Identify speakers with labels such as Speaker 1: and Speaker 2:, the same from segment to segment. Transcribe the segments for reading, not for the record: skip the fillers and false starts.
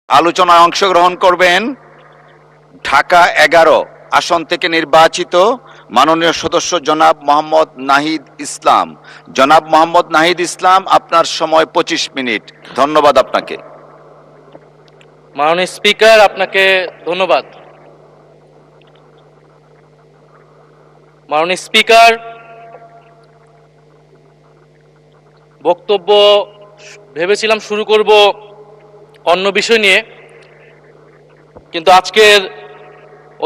Speaker 1: আলোচনায় অংশগ্রহণ করবেন ঢাকা 11 আসন থেকে নির্বাচিত মাননীয় সদস্য জনাব মোহাম্মদ নাহিদ ইসলাম। জনাব মোহাম্মদ নাহিদ ইসলাম, আপনার সময় 25 মিনিট। ধন্যবাদ আপনাকে।
Speaker 2: মাননীয় স্পিকার, আপনাকে ধন্যবাদ। মাননীয় স্পিকার, বক্তব্য ভেবেছিলাম শুরু করব অন্য বিষয় নিয়ে, কিন্তু আজকের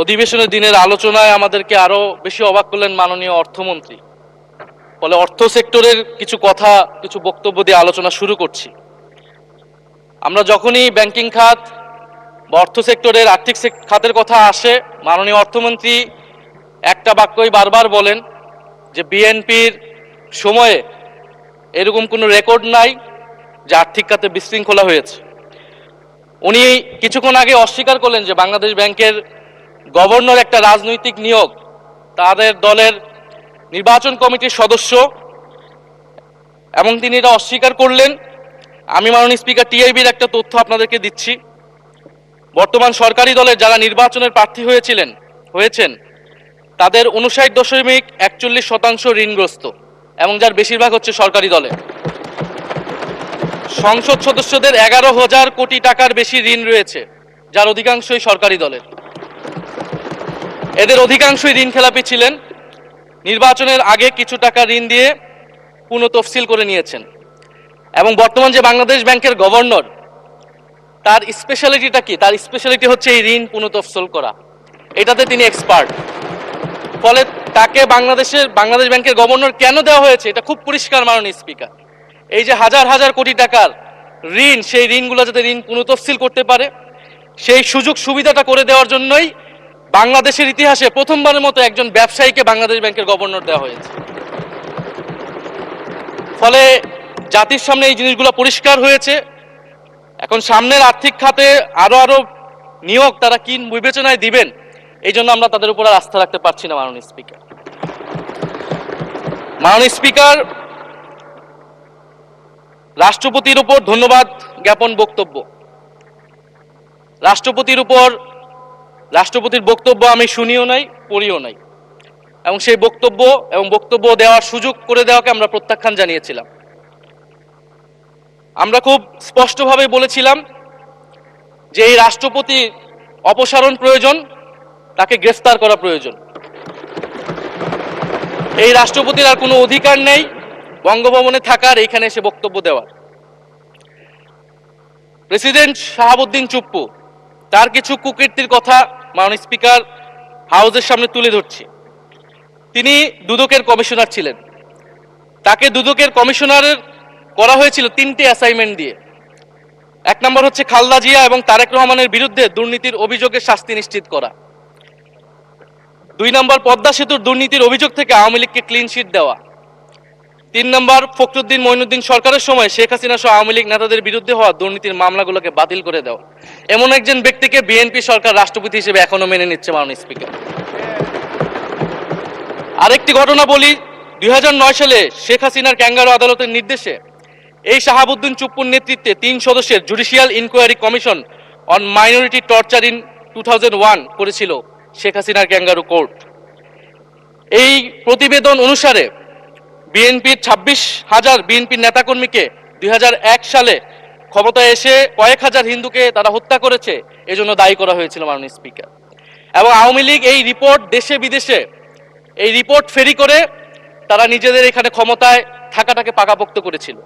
Speaker 2: অধিবেশনের দিনের আলোচনায় আমাদেরকে আরো বেশি অবাক করলেন মাননীয় অর্থমন্ত্রী। ফলে অর্থ সেক্টরের কিছু কথা, কিছু বক্তব্য দিয়ে আলোচনা শুরু করছি। আমরা যখনই ব্যাংকিং খাত বা অর্থ সেক্টরের আর্থিক খাতের কথা আসে, মাননীয় অর্থমন্ত্রী একটা বাক্যই বারবার বলেন যে বিএনপির সময়ে এরকম কোনো রেকর্ড নাই যে আর্থিক খাতে বিশৃঙ্খলা হয়েছে। উনি কিছুক্ষণ আগে অস্বীকার করলেন যে বাংলাদেশ ব্যাংকের গভর্নর একটা রাজনৈতিক নিয়োগ, তাদের দলের নির্বাচন কমিটির সদস্য, এবং তিনি এটা অস্বীকার করলেন। আমি মাননীয় স্পিকার টিআইবির একটা তথ্য আপনাদেরকে দিচ্ছি। বর্তমান সরকারি দলের যারা নির্বাচনের প্রার্থী হয়েছেন তাদের 59.41% ঋণগ্রস্ত, এবং যার বেশিরভাগ হচ্ছে সরকারি দলে। সংসদ সদস্যদের 11,000 কোটি টাকার বেশি ঋণ রয়েছে, যার অধিকাংশই সরকারি দলের। এদের অধিকাংশই ঋণ খেলাপি ছিলেন, নির্বাচনের আগে কিছু টাকা ঋণ দিয়ে পুনঃতফসিল করে নিয়েছেন। এবং বর্তমান যে বাংলাদেশ ব্যাংকের গভর্নর, তার স্পেশালিটিটা কি? তার স্পেশালিটি হচ্ছে এই ঋণ পুনঃতফসিল করা, এটাতে তিনি এক্সপার্ট। ফলে তাকে বাংলাদেশ ব্যাংকের গভর্নর কেন দেওয়া হয়েছে এটা খুব পরিষ্কার মাননীয় স্পিকার। এই যে হাজার হাজার কোটি টাকার ঋণ, সেই ঋণগুলো যাতে ঋণ পুনঃতফসিল করতে পারে, সেই সুযোগ সুবিধাটা করে দেওয়ার জন্যই বাংলাদেশের ইতিহাসে প্রথমবারের মতো একজন ব্যবসায়ীকে বাংলাদেশ ব্যাংকের গভর্নর দেওয়া হয়েছে। ফলে জাতির সামনে এই জিনিসগুলো পরিষ্কার হয়েছে। এখন সামনের আর্থিক খাতে আরো নিয়োগ তারা কি বিবেচনায় দিবেন, এই জন্য আমরা তাদের উপর আর আস্থা রাখতে পারছি না মাননীয় স্পিকার। মাননীয় স্পিকার, রাষ্ট্রপতির উপর ধন্যবাদ জ্ঞাপন বক্তব্য। রাষ্ট্রপতির বক্তব্য আমি শুনিও নাই, পড়িও নাই, এবং সেই বক্তব্য দেওয়ার সুযোগ করে দেওয়াকে আমরা প্রত্যাখ্যান জানিয়েছিলাম। আমরা খুব স্পষ্টভাবে বলেছিলাম যে এই রাষ্ট্রপতি অপসারণ প্রয়োজন, তাকে গ্রেফতার করা প্রয়োজন। এই রাষ্ট্রপতির আর কোনো অধিকার নেই বঙ্গভবনে থাকার, এইখানে এসে বক্তব্য দেওয়ার। প্রেসিডেন্ট শাহাবুদ্দিন চুপ্পু, তার কিছু কুকীর্তির কথা মাননীয় স্পিকার হাউসের সামনে তুলে ধরছি। তিনি দুদকের কমিশনার ছিলেন। তাকে দুদকের কমিশনারের করা হয়েছিল 3টে অ্যাসাইনমেন্ট দিয়ে। 1 নম্বর হচ্ছে খালেদা জিয়া এবং তারেক রহমানের বিরুদ্ধে দুর্নীতির অভিযোগের শাস্তি নিশ্চিত করা। 2 নম্বর পদ্মা সেতুর দুর্নীতির অভিযোগ থেকে আওয়ামী লীগকে ক্লিন শিট দেওয়া। 3 নম্বর ফখরুদ্দিন মঈনুদ্দিন সরকারের সময় শেখ হাসিনা সহ আওয়ামী লীগ নেতাদের বিরুদ্ধে হওয়া দুর্নীতির মামলাগুলোকে বাতিল করে দেওয়া। এমন একজন ব্যক্তিকে বিএনপি সরকার রাষ্ট্রপতি হিসেবে এখনো মেনে নিচ্ছে মাননীয় স্পিকার। আরেকটি ঘটনা বলি, 2009 সালে শেখ হাসিনার ক্যাঙ্গারু আদালতের নির্দেশে এই শাহাবুদ্দিন চুপ্পুর নেতৃত্বে 3 সদস্যের judicial inquiry commission on minority torture in 2001 করেছিল শেখ হাসিনার ক্যাঙ্গারু কোর্ট। এই প্রতিবেদন অনুসারে বিএনপির 26,000 বিএনপির নেতাকর্মীকে 2001 সালে ক্ষমতায় এসে কয়েক হাজার হিন্দুকে তারা হত্যা করেছে, এজন্য দায়ী করা হয়েছিল মাননীয় স্পিকার। এবং আওয়ামী লীগ এই রিপোর্ট দেশে বিদেশে এই রিপোর্ট ফেরি করে তারা নিজেদের এখানে ক্ষমতায় থাকাটাকে পাকাপোক্ত করেছিল।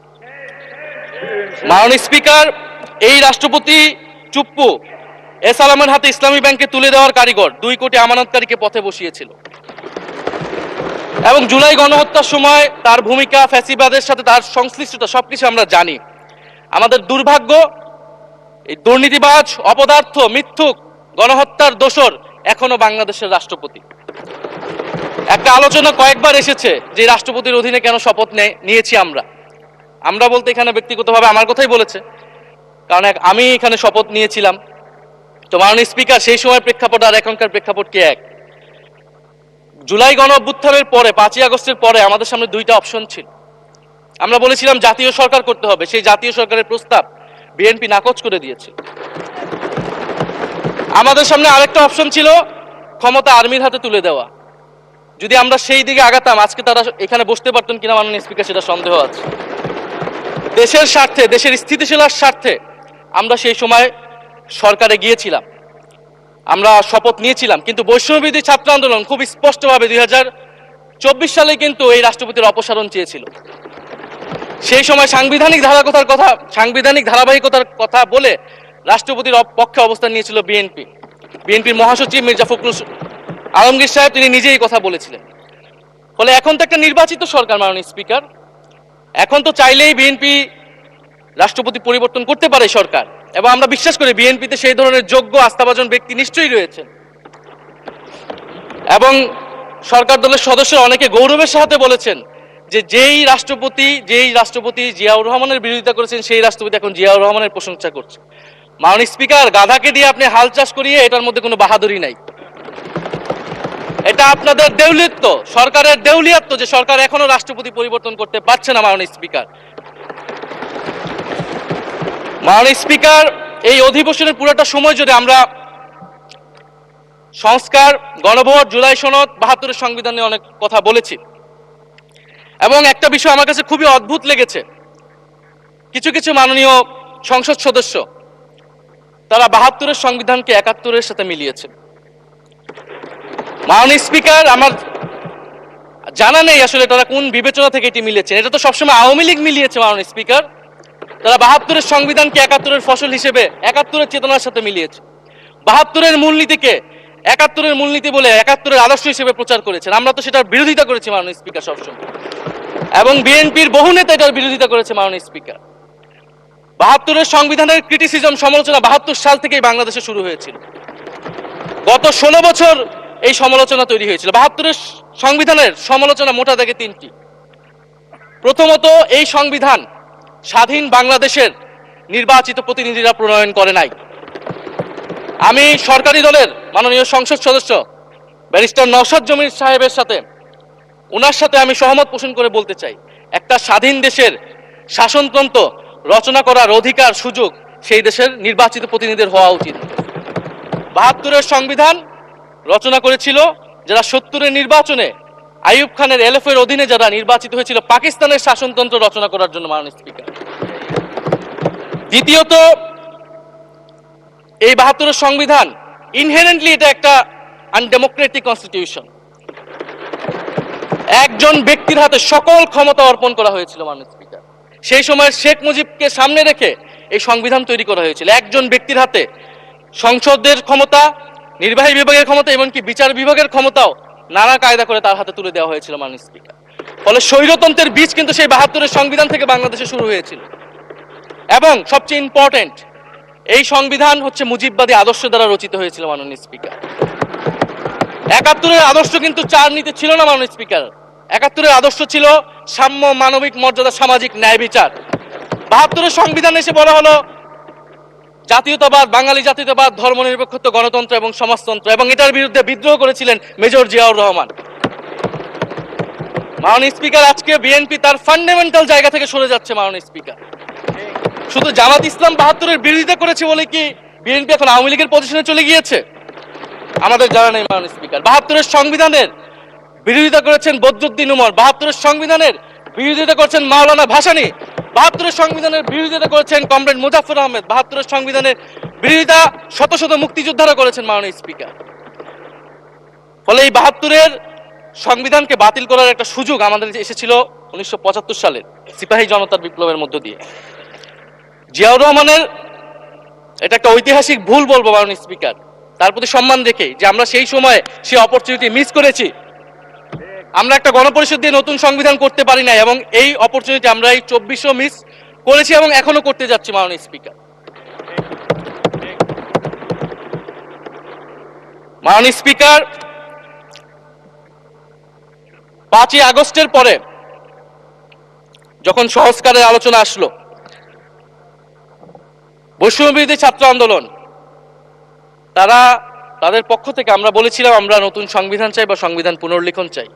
Speaker 2: মাননীয় স্পিকার, এই রাষ্ট্রপতি চুপ্পু এস আলমের হাতে ইসলামী ব্যাংকে তুলে দেওয়ার কারিগর, 2 কোটি আমানতকারীকে পথে বসিয়েছিল। এবং জুলাই গণহত্যার সময় তার ভূমিকা, ফ্যাসিবাদের সাথে তার সংশ্লিষ্টতা, সবকিছু আমরা জানি। আমাদের দুর্ভাগ্য, এই দুর্নীতিবাজ, অপদার্থ, মিথ্যুক, গণহত্যার দোষর এখনো বাংলাদেশের রাষ্ট্রপতি। একটা আলোচনা কয়েকবার এসেছে যে রাষ্ট্রপতির অধীনে কেন শপথ নিয়েছি আমরা বলতে এখানে ব্যক্তিগতভাবে আমার কথাই বলেছে, কারণ আমি এখানে শপথ নিয়েছিলাম। তো মাননীয় স্পিকার, সেই সময় প্রেক্ষাপট আর এখনকার প্রেক্ষাপট কি এক? জুলাই গণ অভ্যুত্থানের পরে, 5ই আগস্টের পরে আমাদের সামনে 2টা অপশন ছিল। আমরা বলেছিলাম জাতীয় সরকার করতে হবে, সেই জাতীয় সরকারের প্রস্তাব বিএনপি নাকচ করে দিয়েছে। আমাদের সামনে আরেকটা অপশন ছিল ক্ষমতা আর্মির হাতে তুলে দেওয়া। যদি আমরা সেই দিকে আগাতাম আজকে তারা এখানে বসতে পারতেন কিনা মাননীয় স্পিকার সেটা সন্দেহ আছে। দেশের স্বার্থে, দেশের স্থিতিশীলার স্বার্থে আমরা সেই সময় সরকারে গিয়েছিলাম, আমরা শপথ নিয়েছিলাম, কিন্তু বৈষম্যবিরোধী ছাত্র আন্দোলন খুব স্পষ্টভাবে 2024 সালে কিন্তু এই রাষ্ট্রপতির অপসারণ চেয়েছিল। সেই সময় সাংবিধানিক ধারাবাহিকতার কথা বলে রাষ্ট্রপতির পক্ষে অবস্থান নিয়েছিল বিএনপির মহাসচিব মির্জা ফখরুল আলমগীর সাহেব, তিনি নিজেই কথা বলেছিলেন। ফলে এখন তো একটা নির্বাচিত সরকার মাননীয় স্পিকার, এখন তো চাইলেই বিএনপি রাষ্ট্রপতি পরিবর্তন করতে পারে সরকার, এবং আমরা বিশ্বাস করি বিএনপিতে সেই ধরনের যোগ্য আস্থাভাজন ব্যক্তি নিশ্চয়ই রয়েছেন। এবং সরকার দলের সদস্যরা অনেকে গৌরবের সাথে বলেছেন যে যেই রাষ্ট্রপতি জিয়াউর রহমানের বিরোধিতা করেছেন সেই রাষ্ট্রপতি এখন জিয়াউর রহমানের প্রশংসা করছে। মাননীয় স্পিকার, গাধাকে দিয়ে আপনি হাল চাষ করিয়ে এটার মধ্যে কোনো বাহাদুরি নাই। এটা আপনাদের দেউলিয়ত্ব, সরকারের দেউলিয়ত্ব যে সরকার এখনো রাষ্ট্রপতি পরিবর্তন করতে পারছে না। মাননীয় স্পিকার, এই অধিবেশনের পুরোটা সময় যদি আমরা সংস্কার, গণভোট, জুলাই সনদ, 72-এর সংবিধান নিয়ে অনেক কথা বলেছি, এবং একটা বিষয় আমার কাছে খুবই অদ্ভুত লেগেছে, কিছু কিছু মাননীয় সংসদ সদস্য তারা 72-এর সংবিধানকে 71-এর সাথে মিলিয়েছে। মাননীয় স্পিকার, আমার জানা নেই আসলে তারা কোন বিবেচনা থেকে এটি মিলিয়েছেন। এটা তো সবসময় আওয়ামী লীগ মিলিয়েছে মাননীয় স্পিকার। তারা 72-এর সংবিধানকে 71-এর ফসল হিসেবে 71-এর চেতনার সাথে মিলিয়েছে। 72-এর মূলনীতিকে 71-এর মূলনীতি বলে 71-এর আদর্শ হিসেবে প্রচার করেছেন। আমরা তো সেটার বিরোধিতা করেছি মাননীয় স্পিকার সবসময়, এবং বিএনপির বহু নেতা এটার বিরোধিতা করেছে মাননীয় স্পিকার। 72-এর সংবিধানের ক্রিটিসিজম, সমালোচনা 72 সাল থেকেই বাংলাদেশে শুরু হয়েছিল। গত 16 বছর এই সমালোচনা তৈরি হয়েছিল। 72-এর সংবিধানের সমালোচনা মোটা দাগে তিনটি। প্রথমত, এই সংবিধান স্বাধীন বাংলাদেশের নির্বাচিত প্রতিনিধিরা প্রণয়ন করে নাই। আমি সরকারি দলের মাননীয় সংসদ সদস্য ব্যারিস্টার নওশাদ জমির সাহেবের সাথে, ওনার সাথে আমি সহমত পোষণ করে বলতে চাই, একটা স্বাধীন দেশের শাসনতন্ত্র রচনা করার অধিকার, সুযোগ সেই দেশের নির্বাচিত প্রতিনিধিদের হওয়া উচিত। 72-এর সংবিধান রচনা করেছিল যারা 70-এর নির্বাচনে আইয়ুব খানের এলএফের অধীনে যারা নির্বাচিত হয়েছিল পাকিস্তানের শাসনতন্ত্র রচনা করার জন্য মাননীয় স্পিকার। দ্বিতীয়ত, এই 72-এর সংবিধান ইনহেরেন্টলি এটা একটা আনডেমোক্রেটিক কনস্টিটিউশন। একজন ব্যক্তির হাতে সকল ক্ষমতা অর্পণ করা হয়েছিল মাননীয় স্পিকার। সেই সময় শেখ মুজিবকে সামনে রেখে এই সংবিধান তৈরি করা হয়েছিল। একজন ব্যক্তির হাতে সংসদের ক্ষমতা, নির্বাহী বিভাগের ক্ষমতা, এমনকি বিচার বিভাগের ক্ষমতাও নানা কায়দা করে তার হাতে তুলে দেওয়া হয়েছিল মাননীয় স্পিকার। ফলে স্বৈরতন্ত্রের বীজ কিন্তু সেই 72-এর সংবিধান থেকে বাংলাদেশে শুরু হয়েছিল। এবং সবচেয়ে ইম্পর্টেন্ট, এই সংবিধান হচ্ছে মুজিববাদী আদর্শ দ্বারা রচিত হয়েছিল মাননীয় স্পিকার। 71-এর আদর্শ কিন্তু চার নীতি ছিল না মাননীয় স্পিকার। 71-এর আদর্শ ছিল সাম্য, মানবিক মর্যাদা, সামাজিক ন্যায় বিচার। 72-এর সংবিধান এসে বলা হলো জাতীয়তাবাদ, বাঙালি জাতীয়তাবাদ, ধর্মনিরপেক্ষত্ব, গণতন্ত্র এবং সমাজতন্ত্র, এবং এটার বিরুদ্ধে বিদ্রোহ করেছিলেন মেজর জিয়াউর রহমান। মাননীয় স্পিকার, আজকে বিএনপি তার ফান্ডামেন্টাল জায়গা থেকে সরে যাচ্ছে মাননীয় স্পিকার। শুধু জামাত ইসলাম 72-এর বিরোধিতা করেছে বলে কি বিএনপি এখন আওয়ামী লীগের পজিশনে চলে গিয়েছে? আমাদের জানা নেই মাননীয় স্পিকার। 72-এর সংবিধানের বিরোধিতা করেছেন বদরুদ্দিন উমর, 72-এর সংবিধানের বিরোধিতা করেছেন মাওলানা ভাসানী, 72-এর সংবিধানের বিরোধিতা করেছেন কমরেড মুজাফফর আহমেদ, 72-এর সংবিধানের বিরোধিতা শত শত মুক্তিযোদ্ধারা করেছেন মাননীয় স্পিকার। ফলে এই 72-এর সংবিধানকে বাতিল করার একটা সুযোগ আমাদের এসেছিল 1975 সালের সিপাহী জনতার বিপ্লবের মধ্য দিয়ে। জিয়াউর রহমানের এটা একটা ঐতিহাসিক ভুল বলবো মাননীয় স্পিকার, তার প্রতি সম্মান রেখে, যে আমরা সেই সময় সেই অপরচুনিটি মিস করেছি। আমরা একটা গণপরিষদ দিয়ে নতুন সংবিধান করতে পারি না, এবং এই অপরচুনিটি আমরা এই 24-ও মিস করেছি এবং এখনো করতে যাচ্ছি মাননীয় স্পিকার। মাননীয় স্পিকার, 5ই আগস্টের পরে যখন সংস্কারের আলোচনা আসলো, বৈষম্যবিরোধী ছাত্র আন্দোলন তারা তাদের পক্ষ থেকে আমরা বলেছিলাম আমরা নতুন সংবিধান চাই বা সংবিধান পুনর্লিখন চাই।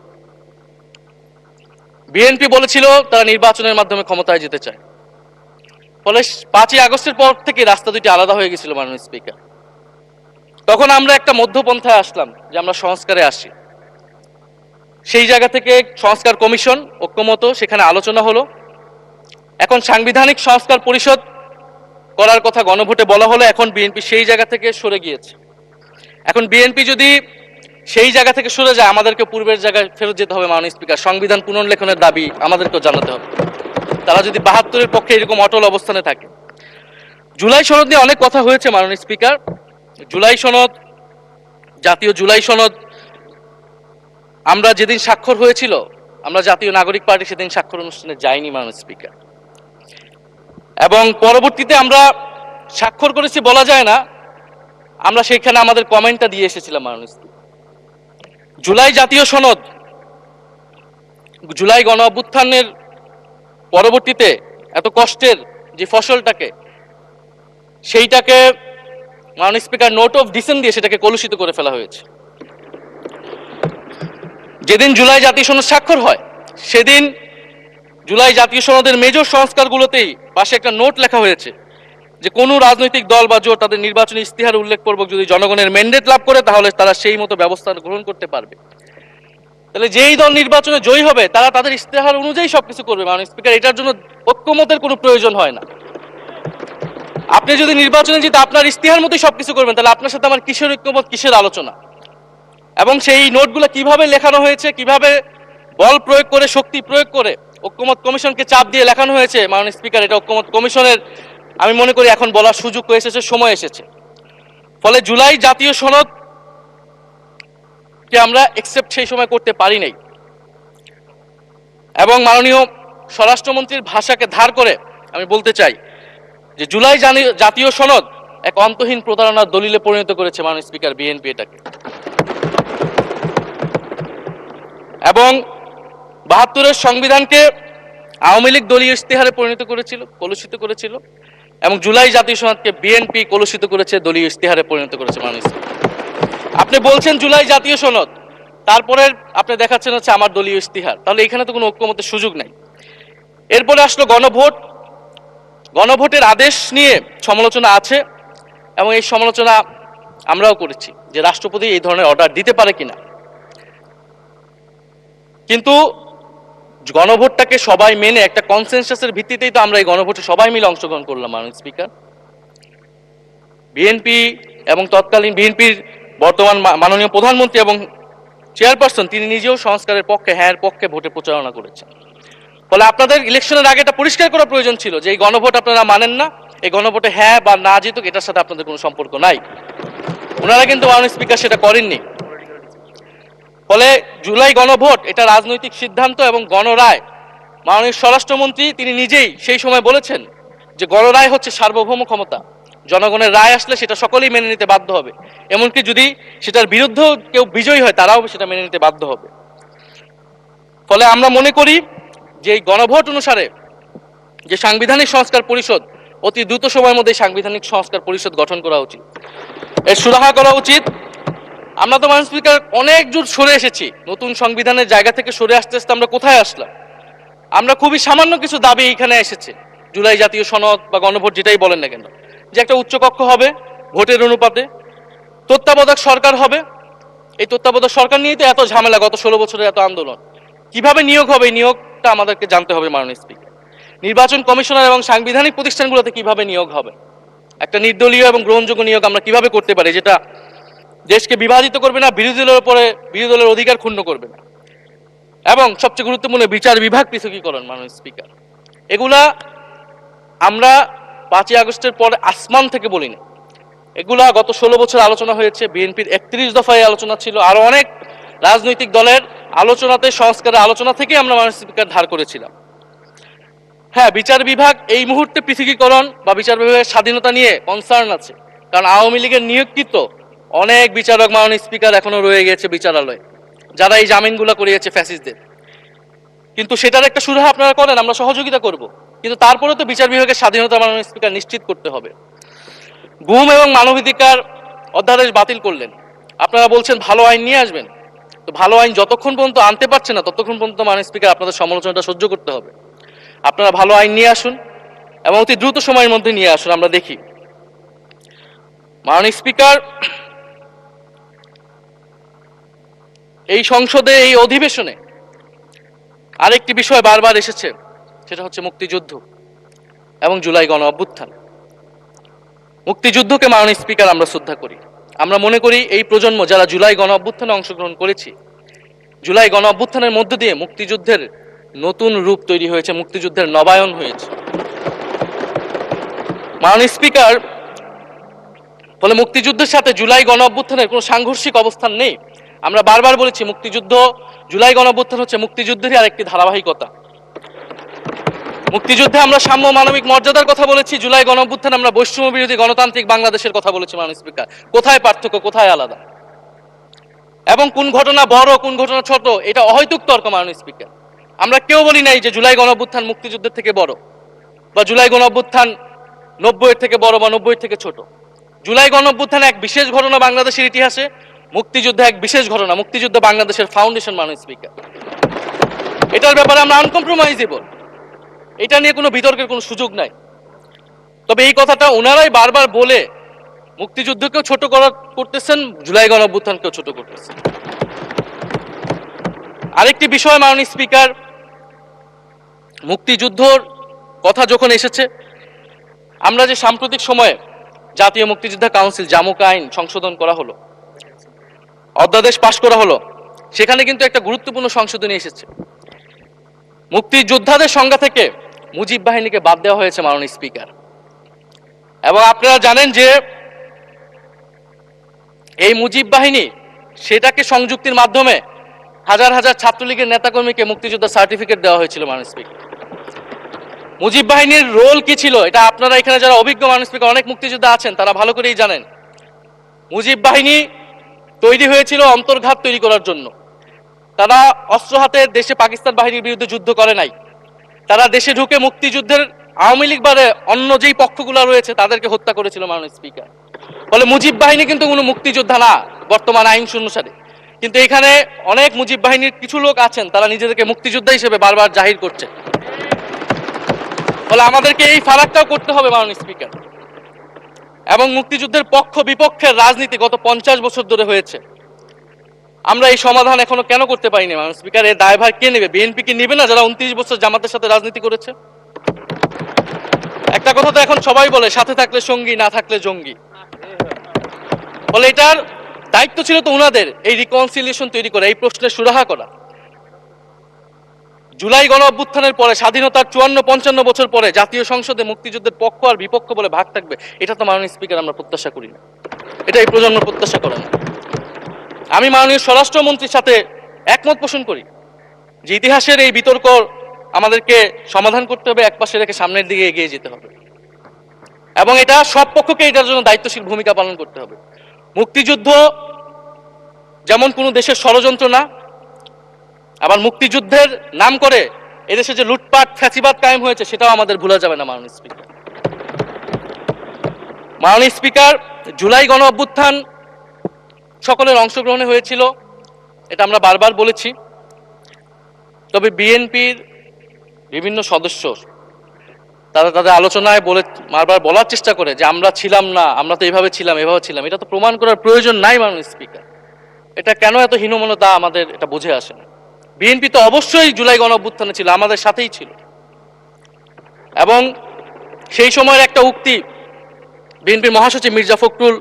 Speaker 2: বিএনপি বলেছিল তারা নির্বাচনের মাধ্যমে ক্ষমতায় যেতে চায়। ফলে 5ই আগস্টের পর থেকে রাস্তা দুটি আলাদা হয়ে গেছিল মাননীয় স্পিকার। তখন আমরা একটা মধ্যপন্থায় আসলাম যে আমরা সংস্কারে আসি। সেই জায়গা থেকে সংস্কার কমিশন ঐক্যমত, সেখানে আলোচনা হলো। এখন সাংবিধানিক সংস্কার পরিষদ করার কথা গণভোটে বলা হলো, এখন বিএনপি সেই জায়গা থেকে সরে গিয়েছে। এখন বিএনপি যদি সেই জায়গা থেকে সরে যায়, আমাদেরকে পূর্বের জায়গায় ফেরত যেতে হবে। মাননীয় স্পিকার, সংবিধান পুনর্লেখনের দাবি আমাদেরকেও জানাতে হবে। তারা যদি ৭২-এর পক্ষে এরকম অটল অবস্থানে থাকে। জুলাই সনদ নিয়ে অনেক কথা হয়েছে মাননীয় স্পিকার। জুলাই সনদ, জাতীয় জুলাই সনদ, আমরা যেদিন স্বাক্ষর হয়েছিল, আমরা জাতীয় নাগরিক পার্টি সেদিন স্বাক্ষর অনুষ্ঠানে যাইনি মাননীয় স্পিকার, এবং পরবর্তীতে আমরা স্বাক্ষর করেছি বলা যায় না, আমরা সেখানে আমাদের কমেন্টটা দিয়ে এসেছিলাম মাননীয় স্পিকার। জুলাই জাতীয় সনদ, জুলাই গণ অভ্যুত্থানের পরবর্তীতে এত কষ্টের যে ফসলটাকে, সেইটাকে মাননীয় স্পিকার নোট অফ ডিসেন্ট দিয়ে সেটাকে কলুষিত করে ফেলা হয়েছে। যেদিন জুলাই জাতীয় সনদ স্বাক্ষর হয়, সেদিন জুলাই জাতীয় সনদের মেজর সংস্কারগুলোতেই পাশে একটা নোট লেখা হয়েছে যে কোনো রাজনৈতিক দল বা জোট তাদের নির্বাচনী ইস্তিহার উল্লেখপূর্বক যদি জনগণের ম্যান্ডেট লাভ করে, তাহলে তারা সেই মতো ব্যবস্থা গ্রহণ করতে পারবে। তাহলে যেই দল নির্বাচনে জয়ী হবে, তারা তাদের ইস্তেহার অনুযায়ী সবকিছু করবে মাননীয় স্পিকার। এটার জন্য ঐক্যমতের কোনো প্রয়োজন হয় না। আপনি যদি নির্বাচনে জিতে আপনার ইস্তেহার মতোই সবকিছু করবেন, তাহলে আপনার সাথে আমার কিসের ঐক্যমত, কিসের আলোচনা? এবং সেই নোটগুলো কিভাবে লেখানো হয়েছে, কিভাবে বল প্রয়োগ করে, শক্তি প্রয়োগ করে ঐক্যমত কমিশনকে চাপ দিয়ে লেখানো হয়েছে মাননীয় স্পিকার, এটা ঐক্যমত কমিশনের আমি মনে করি এখন বলার সুযোগ হয়ে এসেছে, সময় এসেছে। ফলে জুলাই জাতীয় সনদ কে আমরা একসেপ্ট সেই সময় করতে পারি নাই, এবং মাননীয় স্বরাষ্ট্রমন্ত্রীর ভাষাকে ধার করে আমি বলতে চাই যে জুলাই জাতীয় সনদ এক অন্তহীন প্রতারণার দলিলে পরিণত করেছে মাননীয় স্পিকার বিএনপি এটাকে। এবং ৭২-এর সংবিধানকে আওয়ামী লীগ দলীয় ইস্তেহারে পরিণত করেছিল, কলুষিত করেছিল, এবং জুলাই জাতীয় সনদকে বিএনপি কলুষিত করেছে, দলীয় ইস্তেহারে পরিণত করেছে মাননীয় স্পিকার। আপনি বলছেন জুলাই জাতীয় সনদ, তারপরে আপনি দেখাচ্ছেন হচ্ছে আমার দলীয় ইস্তিহার, তাহলে এখানে তো কোনো ঐক্যমতের সুযোগ নাই। এরপরে আসলো গণভোট। গণভোটের আদেশ নিয়ে সমালোচনা আছে, এবং এই সমালোচনা আমরাও করেছি যে রাষ্ট্রপতি এই ধরনের অর্ডার দিতে পারে কিনা। কিন্তু গণভোটটাকে সবাই মেনে একটা কনসেনসাসের ভিত্তিতেই তো আমরা এই গণভোটে সবাই মিলে অংশগ্রহণ করলাম মাননীয় স্পিকার। বিএনপি এবং তৎকালীন বিএনপির বর্তমান মাননীয় প্রধানমন্ত্রী এবং চেয়ারপারসন, তিনি নিজেও সংস্কারের পক্ষে, হ্যাঁ পক্ষে ভোটে প্রচারণা করেছেন। ফলে আপনাদের ইলেকশনের আগে এটা পরিষ্কার করা প্রয়োজন ছিল যে এই গণভোট আপনারা মানেন না, এই গণভোটে হ্যাঁ বা না জিতুক এটার সাথে আপনাদের কোনো সম্পর্ক নাই। ওনারা কিন্তু মাননীয় স্পিকার সেটা করেননি। ফলে জুলাই গণভোট এটা রাজনৈতিক সিদ্ধান্ত এবং গণরায়। মাননীয় স্বরাষ্ট্রমন্ত্রী তিনি নিজেই সেই সময় বলেছেন যে গণরায় হচ্ছে সার্বভৌম ক্ষমতা, জনগণের রায় আসলে সেটা সকলেই মেনে নিতে বাধ্য হবে, এমনকি যদি সেটার বিরুদ্ধেও কেউ বিজয়ী হয় তারাও সেটা মেনে নিতে বাধ্য হবে। ফলে আমরা মনে করি যে এই গণভোট অনুসারে যে সাংবিধানিক সংস্কার পরিষদ, অতি দ্রুত সময়ের মধ্যে সাংবিধানিক সংস্কার পরিষদ গঠন করা উচিত, এর সুরাহা করা উচিত। আমরা তো মাননীয় স্পিকার অনেক দূর সরে এসেছি, নতুন সংবিধানের জায়গা থেকে সরে আস্তে আস্তে আমরা কোথায় আসলাম? আমরা খুবই সামান্য কিছু দাবি এখানে এসেছে, জুলাই জাতীয় সনদ বা গণভোট যেটাই বলেন না কেন, যে একটা উচ্চকক্ষ হবে ভোটের অনুপাতে, তত্ত্বাবধায়ক সরকার হবে। এই তত্ত্বাবধায়ক সরকার নিয়েই তো এত ঝামেলা, গত 16 বছরের এত আন্দোলন। কিভাবে নিয়োগ হবে, এই নিয়োগটা আমাদেরকে জানতে হবে মাননীয় স্পিকার। নির্বাচন কমিশনার এবং সাংবিধানিক প্রতিষ্ঠানগুলোতে কিভাবে নিয়োগ হবে, একটা নির্দলীয় এবং গ্রহণযোগ্য নিয়োগ আমরা কিভাবে করতে পারি, যেটা দেশকে বিভাজিত করবে না, বিরোধী দলের উপরে বিরোধী দলের অধিকার ক্ষুণ্ণ করবে না, এবং সবচেয়ে গুরুত্বপূর্ণ বিচার বিভাগ পৃথকীকরণ মাননীয় স্পিকার। এগুলা আমরা 5ই আগস্টের পরে আসমান থেকে বলিনি, এগুলা গত 16 বছর আলোচনা হয়েছে। বিএনপির 31 দফায় আলোচনা ছিল, আরো অনেক রাজনৈতিক দলের আলোচনাতে, সংস্কারের আলোচনা থেকে আমরা মাননীয় স্পিকার ধার করেছিলাম। হ্যাঁ, বিচার বিভাগ এই মুহূর্তে পৃথকীকরণ বা বিচার বিভাগের স্বাধীনতা নিয়ে কনসার্ন আছে, কারণ আওয়ামী লীগের নিয়োগকৃত অনেক বিচারক মাননীয় স্পিকার এখনো রয়ে গেছে বিচারালয়ে, যারা এই জামিনগুলো করিয়েছে ফ্যাসিস্টদের। কিন্তু সেটার একটা সুরাহা আপনারা করেন, আমরা সহযোগিতা করব, কিন্তু তারপরে তো বিচার বিভাগের স্বাধীনতা মাননীয় স্পিকার নিশ্চিত করতে হবে। গুম এবং মানবাধিকার অধ্যাদেশ বাতিল করলেন, আপনারা বলছেন ভালো আইন নিয়ে আসবেন। তো ভালো আইন যতক্ষণ পর্যন্ত আনতে পারছে না, ততক্ষণ পর্যন্ত মাননীয় স্পিকার আপনাদের সমালোচনাটা সহ্য করতে হবে। আপনারা ভালো আইন নিয়ে আসুন এবং অতি দ্রুত সময়ের মধ্যে নিয়ে আসুন, আমরা দেখি। মাননীয় স্পিকার, এই সংসদে, এই অধিবেশনে আরেকটি বিষয় বারবার এসেছে, সেটা হচ্ছে মুক্তিযুদ্ধ এবং জুলাই গণ অভ্যুত্থান। মুক্তিযুদ্ধকে মাননীয় স্পিকার আমরা শ্রদ্ধা করি। আমরা মনে করি এই প্রজন্ম যারা জুলাই গণ অভ্যুত্থানে অংশগ্রহণ করেছি, জুলাই গণ অভ্যুত্থানের মধ্য দিয়ে মুক্তিযুদ্ধের নতুন রূপ তৈরি হয়েছে, মুক্তিযুদ্ধের নবায়ন হয়েছে। মাননীয় স্পিকার, ফলে মুক্তিযুদ্ধের সাথে জুলাই গণ অভ্যুত্থানের কোনো সাংঘর্ষিক অবস্থান নেই। আমরা বারবার বলেছি মুক্তিযুদ্ধ, জুলাই গণ অভ্যুত্থান হচ্ছে মুক্তিযুদ্ধেরই আরেকটি ধারাবাহিকতা। মুক্তিযুদ্ধে আমরা সাম্য মানবিক মর্যাদার কথা বলেছি, জুলাই গণ অভ্যুত্থানে আমরা বৈষম্য বিরোধী গণতান্ত্রিক বাংলাদেশের কথা বলেছি। মাননীয় স্পিকার, কোথায় পার্থক্য, কোথায় আলাদা, এবং কোন ঘটনা বড় কোন ঘটনা ছোট, এটা অহৈতুক তর্ক। মাননীয় স্পিকার, আমরা কেউ বলি নাই যে জুলাই গণ অভ্যুত্থান মুক্তিযুদ্ধের থেকে বড়, বা জুলাই গণ অভ্যুত্থান 90-এর থেকে বড় বা 90-এর থেকে ছোট। জুলাই গণ অভ্যুত্থান এক বিশেষ ঘটনা বাংলাদেশের ইতিহাসে, মুক্তিযুদ্ধ এক বিশেষ ঘটনা, মুক্তিযুদ্ধ বাংলাদেশের ফাউন্ডেশন। মাননীয় স্পিকার, এটার ব্যাপারে আমরা আনকম্প্রোমাইজেবল, এটা নিয়ে কোনো বিতর্কের কোনো সুযোগ নাই। তবে এই কথাটা ওনারাই বারবার বলে মুক্তিযুদ্ধকেও ছোট করতেছেন, জুলাই গণ অভ্যুত্থানকেও ছোট করতেছেন। আরেকটি বিষয় মাননীয় স্পিকার, মুক্তিযুদ্ধর কথা যখন এসেছে, আমরা যে সাম্প্রতিক সময়ে জাতীয় মুক্তিযোদ্ধা কাউন্সিল জামুক আইন সংশোধন করা হলো, অধ্যাদেশ পাশ করা হলো, সেখানে কিন্তু একটা গুরুত্বপূর্ণ সংশোধনী এসেছে। মুক্তিযোদ্ধাদের সংজ্ঞা থেকে মুজিব বাহিনীকে বাদ দেওয়া হয়েছে। মাননীয় স্পিকার, এবং আপনারা জানেন যে এই মুজিব বাহিনী, সেটাকে সংযুক্তির মাধ্যমে হাজার হাজার ছাত্রলীগের নেতাকর্মীকে মুক্তিযোদ্ধা সার্টিফিকেট দেওয়া হয়েছিল। মাননীয় স্পিকার, মুজিব বাহিনীর রোল কি ছিল, এটা আপনারা এখানে যারা অভিজ্ঞ মাননীয় স্পিকার অনেক মুক্তিযোদ্ধা আছেন, তারা ভালো করেই জানেন। মুজিব বাহিনী তৈরি হয়েছিল অন্তর্ঘাত তৈরি করার জন্য। তারা অস্ত্র হাতে দেশে পাকিস্তান বাহিনীর বিরুদ্ধে যুদ্ধ করে নাই। তারা দেশে ঢুকে মুক্তিযুদ্ধের আওয়ামী লীগ বাদে অন্য যেই পক্ষগুলো রয়েছে তাদেরকে হত্যা করেছিল। মাননীয় স্পিকার, ফলে মুজিব বাহিনী কিন্তু কোনো মুক্তিযোদ্ধা না বর্তমান আইন অনুসারে। কিন্তু এখানে অনেক মুজিব বাহিনীর কিছু লোক আছেন, তারা নিজেদেরকে মুক্তিযোদ্ধা হিসেবে বারবার জাহির করছে। ফলে আমাদেরকে এই ফারাকটাও করতে হবে। মাননীয় স্পিকার, এবং মুক্তিযুদ্ধের পক্ষ বিপক্ষের রাজনীতি গত 50 বছর ধরে হয়েছে। আমরা এই সমাধান এখনো কেন করতে পারিনি? মাননীয় স্পিকার, এর দায়ভার কে নেবে? বিএনপি কি নেবে না, যারা 29 বছর জামাতের সাথে রাজনীতি করেছে? একটা কথা তো এখন সবাই বলে, সাথে থাকলে সঙ্গী, না থাকলে জঙ্গি। ফলে এটার দায়িত্ব ছিল তো উনাদের, এই রিকনসিলিয়েশন তৈরি করা, এই প্রশ্নের সুরাহা করা। জুলাই গণ অভ্যুত্থানের পরে, স্বাধীনতার 54-55 বছর পরে জাতীয় সংসদে মুক্তিযুদ্ধের পক্ষ আর বিপক্ষ বলে ভাগ থাকবে, এটা তো মাননীয় স্পিকার আমরা প্রত্যাশা করি না, এটা এই প্রজন্ম প্রত্যাশা করে না। আমি মাননীয় স্বরাষ্ট্রমন্ত্রীর সাথে একমত পোষণ করি যে ইতিহাসের এই বিতর্ক আমাদেরকে সমাধান করতে হবে, একপাশে রেখে সামনের দিকে এগিয়ে যেতে হবে, এবং এটা সব পক্ষকে এটার জন্য দায়িত্বশীল ভূমিকা পালন করতে হবে। মুক্তিযুদ্ধ যেমন কোনো দেশের ষড়যন্ত্র না, আবার মুক্তিযুদ্ধের নাম করে এদেশে যে লুটপাট ফ্যাসিবাদ কায়েম হয়েছে সেটাও আমাদের ভুলা যাবে না। মাননীয় স্পিকার, জুলাই গণ অভ্যুত্থান সকলের অংশগ্রহণে হয়েছিল, এটা আমরা বারবার বলেছি। তবে বিএনপির বিভিন্ন সদস্য তারা তাদের আলোচনায় বারবার বলার চেষ্টা করে যে আমরা ছিলাম না, আমরা তো এভাবে ছিলাম, এভাবে ছিলাম। এটা তো প্রমাণ করার প্রয়োজন নাই। মাননীয় স্পিকার, এটা কেন এত হীনমন্যতা আমাদের এটা বুঝে আসে না। বিএনপি তো অবশ্যই জুলাই গণ অভ্যুত্থানে ছিল, আমাদের সাথেই ছিল, এবং সেই সময়ের একটা উক্তি বিএনপির মহাসচিব মির্জা ফখরুল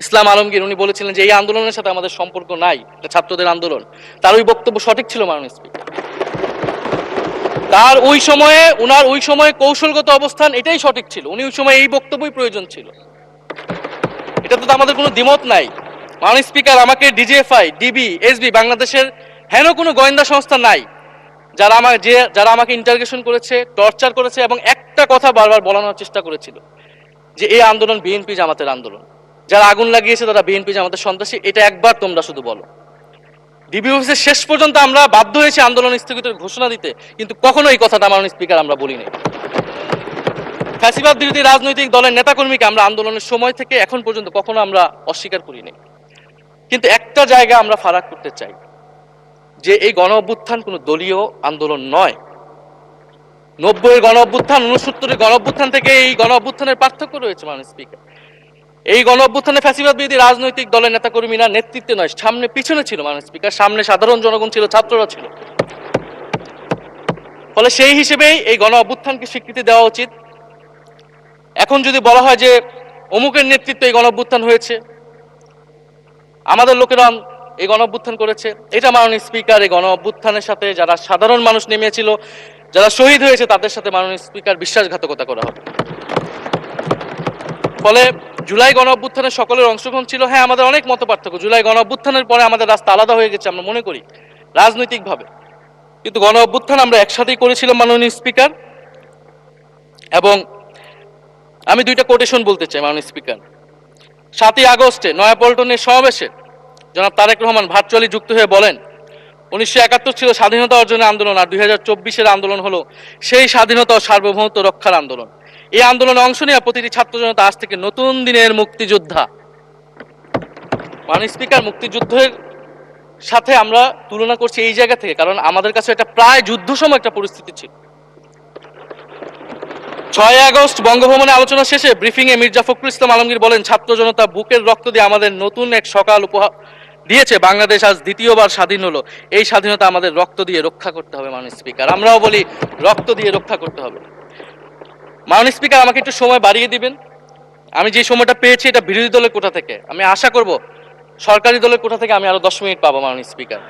Speaker 2: ইসলাম আলমগীর, উনি বলেছিলেন যে এই আন্দোলনের সাথে আমাদের সম্পর্ক নাই, এটা ছাত্রদের আন্দোলন। তার ওই বক্তব্য সঠিক ছিল। মাননীয় স্পিকার, তার উনার ওই সময়ে কৌশলগত অবস্থান এটাই সঠিক ছিল, উনি ওই সময় এই বক্তব্যই প্রয়োজন ছিল, এটা তো আমাদের কোনো দ্বিমত নাই। মাননীয় স্পিকার, আমাকে ডিজিএফআই, ডিবি, এসবি, বাংলাদেশের হেন কোনো গোয়েন্দা সংস্থা নাই যারা আমাকে ইন্টারগেশন করেছে, টর্চার করেছে, এবং একটা কথা বারবার বলানোর চেষ্টা করেছিল যে এই আন্দোলন বিএনপি জামাতের আন্দোলন, যারা আগুন লাগিয়েছে তারা বিএনপি জামাতের সন্ত্রাসী। এটা একবার তোমরা শুধু বলো। ডিবি অফিসের শেষ পর্যন্ত আমরা বাধ্য হয়েছি আন্দোলন স্থগিতের ঘোষণা দিতে, কিন্তু কখনো এই কথাটা মাননীয় স্পিকার আমরা বলিনি। ফ্যাসিবাদ বিরোধী রাজনৈতিক দলের নেতাকর্মীকে আমরা আন্দোলনের সময় থেকে এখন পর্যন্ত কখনো আমরা অস্বীকার করিনি। কিন্তু একটা জায়গা আমরা ফারাক করতে চাই, যে এই গণ অভ্যুত্থান কোনো দলীয় আন্দোলন নয়। 90-এর গণ অভ্যুত্থান, 69-এর গণ অভ্যুত্থান থেকে এই গণ অভ্যুত্থানের পার্থক্য রয়েছে। মাননীয় স্পিকার, এই গণ অভ্যুত্থানে ফ্যাসিবাদ বিরোধী রাজনৈতিক দলের নেতাকর্মীরা নেতৃত্বে নয়, সামনে পিছনে ছিল মাননীয় স্পিকার, সামনে সাধারণ জনগণ ছিল, ছাত্ররা ছিল। ফলে সেই হিসেবেই এই গণ অভ্যুত্থানকে স্বীকৃতি দেওয়া উচিত। এখন যদি বলা হয় যে অমুকের নেতৃত্বে এই গণ অভ্যুত্থান হয়েছে, আমাদের লোকেরা এই গণ অভ্যুত্থান করেছে, এটা মাননীয় স্পিকার এই গণ অভ্যুত্থানের সাথে যারা সাধারণ মানুষ নেমেছিল, যারা শহীদ হয়েছে, তাদের সাথে মাননীয় স্পিকার বিশ্বাসঘাতকতা করা হবে। ফলে জুলাই গণ অভ্যুত্থানের সকলের অংশগ্রহণ ছিল। হ্যাঁ, আমাদের অনেক মত পার্থক্য, জুলাই গণ অভ্যুত্থানের পরে আমাদের রাস্তা আলাদা হয়ে গেছে আমরা মনে করি রাজনৈতিকভাবে, কিন্তু গণ অভ্যুত্থান আমরা একসাথেই করেছিলাম মাননীয় স্পিকার। এবং আমি দুইটা কোটেশন বলতে চাই মাননীয় স্পিকার। 7ই আগস্টে নয়াপল্টনের সমাবেশে জনাব তারেক রহমান ভার্চুয়ালি যুক্ত হয়ে বলেন, 1971 ছিল স্বাধীনতা অর্জনের আন্দোলন, আর 2024-এর আন্দোলন হলো সেই স্বাধীনতা ও সার্বভৌমত্ব রক্ষার আন্দোলন। এই আন্দোলনে অংশ নেওয়া প্রতিটি ছাত্র জনতা আজ থেকে নতুন দিনের মুক্তিযোদ্ধা। মাননীয় স্পিকার, মুক্তিযুদ্ধের সাথে আমরা তুলনা করছি এই জায়গা থেকে, কারণ আমাদের কাছে এটা প্রায় যুদ্ধ সময় একটা পরিস্থিতি ছিল। 6 আগস্ট বঙ্গভবনে আলোচনা শেষে ব্রিফিংয়ে মির্জা ফখরুল ইসলাম আলমগীর বলেন, ছাত্র জনতা বুকের রক্ত দিয়ে আমাদের নতুন এক সকাল উপহার দিয়েছে, বাংলাদেশ আজ দ্বিতীয়বার স্বাধীন হলো, এই স্বাধীনতা আমাদের রক্ত দিয়ে রক্ষা করতে হবে। মাননীয় স্পিকার, আমরাও বলি রক্ত দিয়ে রক্ষা করতে হবে। মাননীয় স্পিকার, আমাকে একটু সময় বাড়িয়ে দিবেন। আমি যে সময়টা পেয়েছি এটা বিরোধী দলের কোটা থেকে, আমি আশা করব সরকারি দলের কোটা থেকে আমি আরো 10 মিনিট পাবো। মাননীয় স্পিকার,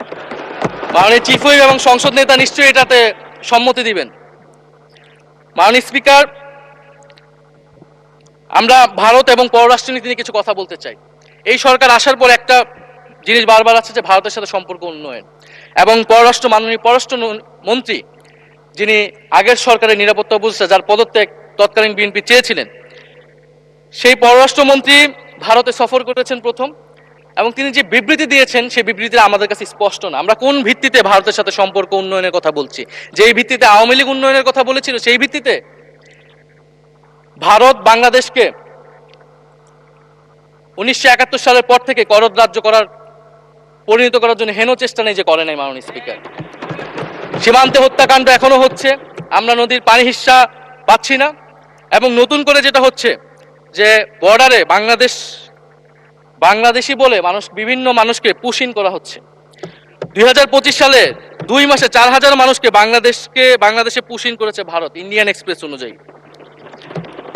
Speaker 2: মাননীয় চিফ হুইপ এবং সংসদ নেতা নিশ্চয়ই এটাতে সম্মতি দিবেন। মাননীয় স্পিকার, আমরা ভারত এবং পররাষ্ট্রনীতি নিয়ে কিছু কথা বলতে চাই। এই সরকার আসার পর একটা জিনিস বারবার আছে যে ভারতের সাথে সম্পর্ক উন্নয়ন, এবং মাননীয় পররাষ্ট্র মন্ত্রী যিনি আগের সরকারের নিরাপত্তা উপদেষ্টা, যার পদত্যাগ তৎকালীন বিএনপি চেয়েছিলেন, সেই পররাষ্ট্রমন্ত্রী ভারতে সফর করেছেন প্রথম, এবং তিনি যে বিবৃতি দিয়েছেন সেই বিবৃতিটা আমাদের কাছে স্পষ্ট না। আমরা কোন ভিত্তিতে ভারতের সাথে সম্পর্ক উন্নয়নের কথা বলছি? যেই ভিত্তিতে আওয়ামী লীগ উন্নয়নের কথা বলেছিল সেই ভিত্তিতে? ভারত বাংলাদেশকে 1971 সালের পর থেকে করদ রাজ্য পরিণত করার জন্য হেন চেষ্টা নেই যে করে নাই মাননীয় স্পিকার। সীমান্তে হত্যাকাণ্ড এখনো হচ্ছে, আমরা নদীর পানি হিস্সা পাচ্ছি না, এবং নতুন করে যেটা হচ্ছে যে বর্ডারে বাংলাদেশি বলে বিভিন্ন মানুষকে পুশ ইন করা হচ্ছে। 2025 সালে 2 মাসে 4000 মানুষকে বাংলাদেশে পুশ ইন করেছে ভারত, ইন্ডিয়ান এক্সপ্রেস অনুযায়ী।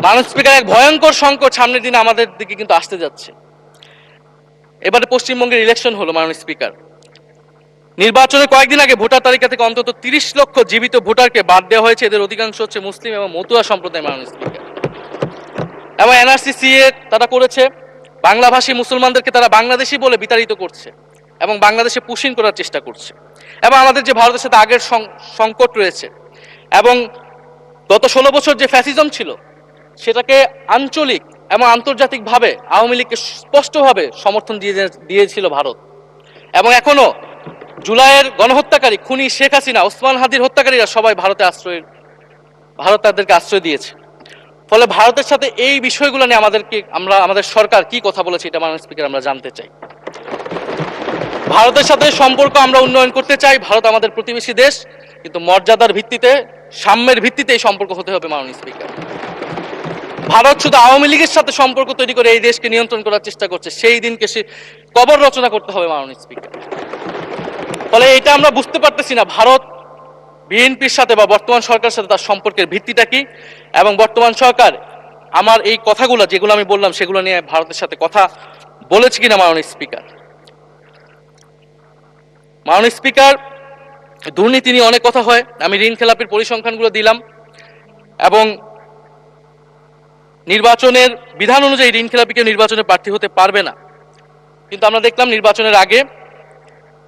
Speaker 2: মাননীয় স্পিকার, এক ভয়ঙ্কর সংকট সামনের দিনে আমাদের দিকে কিন্তু আসতে যাচ্ছে। এবারে পশ্চিমবঙ্গের ইলেকশন হলো মাননীয় স্পিকার, নির্বাচনের কয়েকদিন আগে ভোটার তালিকা থেকে অন্তত 30 লক্ষ জীবিত ভোটারকে বাদ দেওয়া হয়েছে। এদের অধিকাংশ হচ্ছে মুসলিম এবং মতুয়া সম্প্রদায় মাননীয় স্পিকার। এবং NRC-CA তারা করেছে, বাংলাভাষী মুসলমানদেরকে তারা বাংলাদেশি বলে বিতাড়িত করছে এবং বাংলাদেশে পুশ ইন করার চেষ্টা করছে। এবং আমাদের যে ভারতের সাথে আগের সংকট রয়েছে, এবং গত 16 বছর যে ফ্যাসিজম ছিল সেটাকে আঞ্চলিক এবং আন্তর্জাতিকভাবে আওয়ামী লীগকে স্পষ্টভাবে সমর্থন দিয়েছিল ভারত। এবং এখনো জুলাইয়ের গণহত্যাকারী খুনি শেখ হাসিনা, ওসমান হাদির হত্যাকারীরা সবাই ভারত তাদেরকে আশ্রয় দিয়েছে। ফলে ভারতের সাথে এই বিষয়গুলো নিয়ে আমাদের সরকার কি কথা বলেছে এটা মাননীয় স্পিকার আমরা জানতে চাই। ভারতের সাথে সম্পর্ক আমরা উন্নয়ন করতে চাই, ভারত আমাদের প্রতিবেশী দেশ, কিন্তু মর্যাদার ভিত্তিতে, সাম্যের ভিত্তিতে এই সম্পর্ক হতে হবে মাননীয় স্পিকার। ভারত শুধু আওয়ামী লীগের সাথে সম্পর্ক তৈরি করে এই দেশকে নিয়ন্ত্রণ করার চেষ্টা করছে, সেই দিনকে সে কবর রচনা করতে হবে মাননীয় স্পিকার। ফলে এটা আমরা বুঝতে পারতেছি না ভারত বিএনপির সাথে বা বর্তমান সরকারের সাথে তার সম্পর্কের ভিত্তিটা কি, এবং বর্তমান সরকার আমার এই কথাগুলো যেগুলো আমি বললাম সেগুলো নিয়ে ভারতের সাথে কথা বলেছে কিনা মাননীয় স্পিকার। মাননীয় স্পিকার, দুর্নীতি নিয়ে অনেক কথা হয়, আমি ঋণ খেলাপির পরিসংখ্যানগুলো দিলাম, এবং নির্বাচনের বিধান অনুযায়ী ঋণ খেলাপিকে নির্বাচনে প্রার্থী হতে পারবে না, কিন্তু আমরা দেখলাম নির্বাচনের আগে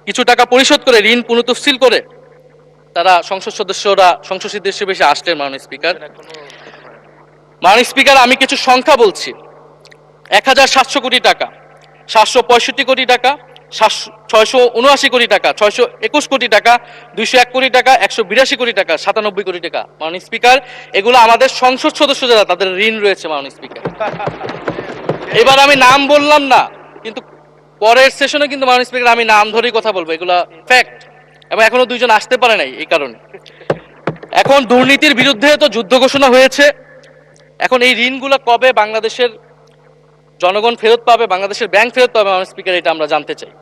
Speaker 2: কিছু টাকা পরিশোধ করে ঋণ পুনঃতফসিল করে তারা সংসদ সদস্যরা সংসদ সদস্য বেশি আসলেন মাননীয় স্পিকার। মাননীয় স্পিকার, আমি কিছু সংখ্যা বলছি। 1700 কোটি টাকা, 765 কোটি টাকা, 679 কোটি টাকা, 621 কোটি টাকা, 201 কোটি টাকা, 182 কোটি টাকা, 97 কোটি টাকা। মাননীয় স্পিকার, এগুলো আমাদের সংসদ সদস্য যারা তাদের ঋণ রয়েছে মাননীয় স্পিকার। এবার আমি নাম বললাম না, কিন্তু পরের সেশনে কিন্তু মাননীয় স্পিকার আমি নাম ধরেই কথা বলবো, এগুলা ফ্যাক্ট, এবং এখনো 2 জন আসতে পারে নাই এই কারণে। এখন দুর্নীতির বিরুদ্ধে তো যুদ্ধ ঘোষণা হয়েছে, এখন এই ঋণগুলো কবে বাংলাদেশের জনগণ ফেরত পাবে, বাংলাদেশের ব্যাংক ফেরত পাবে মাননীয় স্পিকার, এটা আমরা জানতে চাই।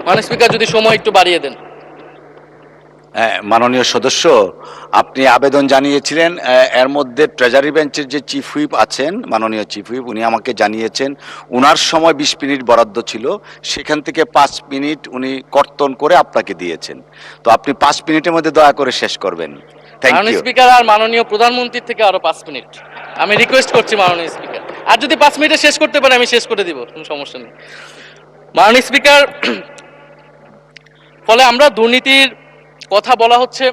Speaker 2: মাননীয় স্পিকার যদি সময় একটু বাড়িয়ে দেন।
Speaker 1: মাননীয় সদস্য, আপনি আবেদন জানিয়েছিলেন, এর মধ্যে ট্রেজারি বেঞ্চের যে চিফ হুইপ আছেন, মাননীয় চিফ হুইপ, উনি আমাকে জানিয়েছেন উনার সময় 20 মিনিট বরাদ্দ ছিল, সেখান থেকে 5 মিনিট উনি কর্তন করে আপনাকে দিয়েছেন। তো আপনি 5 মিনিটের মধ্যে দয়া করে শেষ করবেন। থ্যাংক
Speaker 2: মাননীয়
Speaker 1: ইউ।
Speaker 2: স্পিকার, আর মাননীয় প্রধানমন্ত্রীর থেকে আরো 5 মিনিট আমি রিকোয়েস্ট করছি মাননীয় স্পিকার। আর যদি 5 মিনিটে শেষ করতে পারে আমি শেষ করে দিব, কোনো সমস্যা নেই। মাননীয় স্পিকার, ফলে আমরা দুর্নীতির কথা বলা হচ্ছে,